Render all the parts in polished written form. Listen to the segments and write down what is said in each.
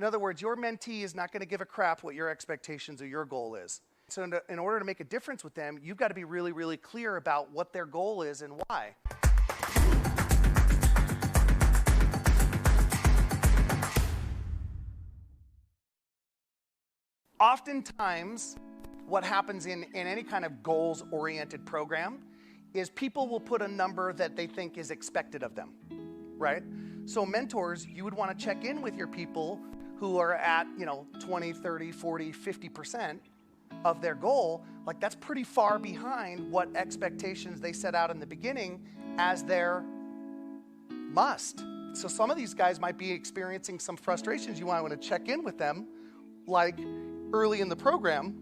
In other words, your mentee is not going to give a crap what your expectations or your goal is. So in order to make a difference with them, you've got to be really, really clear about what their goal is and why. Oftentimes, what happens in any kind of goals-oriented program is people will put a number that they think is expected of them, right? So mentors, you would want to check in with your people who are at, 20, 30, 40, 50% of their goal. Like, that's pretty far behind what expectations they set out in the beginning as their must. So some of these guys might be experiencing some frustrations. You want to check in with them. Like, early in the program,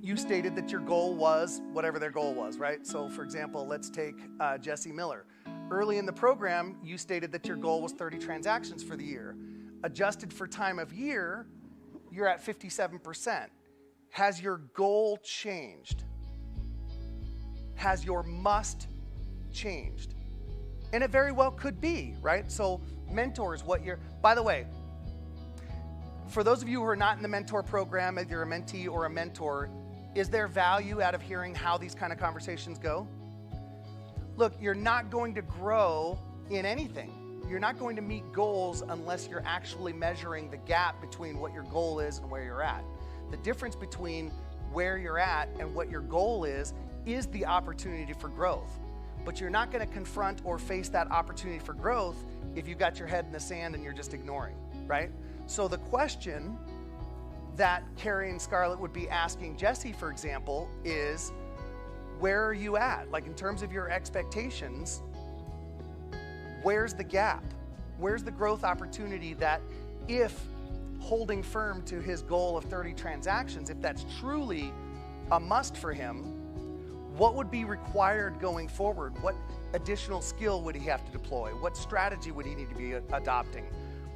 you stated that your goal was whatever their goal was, right? So for example, let's take Jesse Miller. Early in the program, you stated that your goal was 30 transactions for the year. Adjusted for time of year, you're at 57%. Has your goal changed? Has your must changed? And it very well could be, right? So mentors, by the way, for those of you who are not in the mentor program, if you're a mentee or a mentor, is there value out of hearing how these kind of conversations go? Look, you're not going to grow in anything. You're not going to meet goals unless you're actually measuring the gap between what your goal is and where you're at. The difference between where you're at and what your goal is the opportunity for growth. But you're not going to confront or face that opportunity for growth if you got your head in the sand and you're just ignoring, right? So the question that Carrie and Scarlett would be asking Jesse, for example, is where are you at? Like, in terms of your expectations, where's the gap? Where's the growth opportunity that if holding firm to his goal of 30 transactions, if that's truly a must for him, what would be required going forward? What additional skill would he have to deploy? What strategy would he need to be adopting?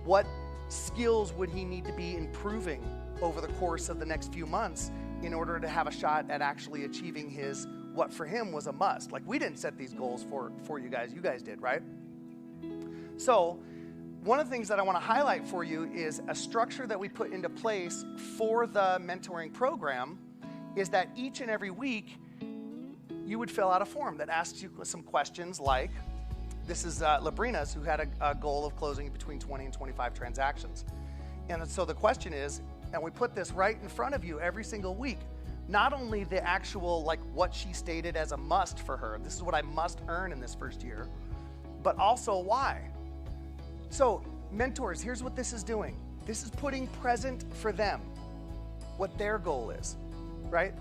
What skills would he need to be improving over the course of the next few months in order to have a shot at actually achieving his, what for him was a must? Like, we didn't set these goals for you guys did, right? So one of the things that I want to highlight for you is a structure that we put into place for the mentoring program is that each and every week you would fill out a form that asks you some questions like, this is Labrina's, who had a goal of closing between 20 and 25 transactions. And so the question is, and we put this right in front of you every single week, not only the actual, like, what she stated as a must for her, this is what I must earn in this first year, but also why. So mentors, here's what this is doing. This is putting present for them what their goal is, right?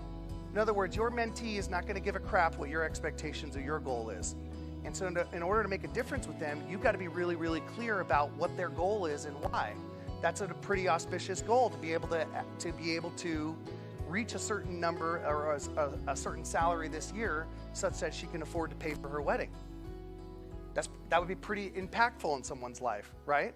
In other words, your mentee is not going to give a crap what your expectations or your goal is. And so in order to make a difference with them, you've got to be really, really clear about what their goal is and why. That's a pretty auspicious goal to be able to reach a certain number or a certain salary this year such that she can afford to pay for her wedding. That would be pretty impactful in someone's life, right?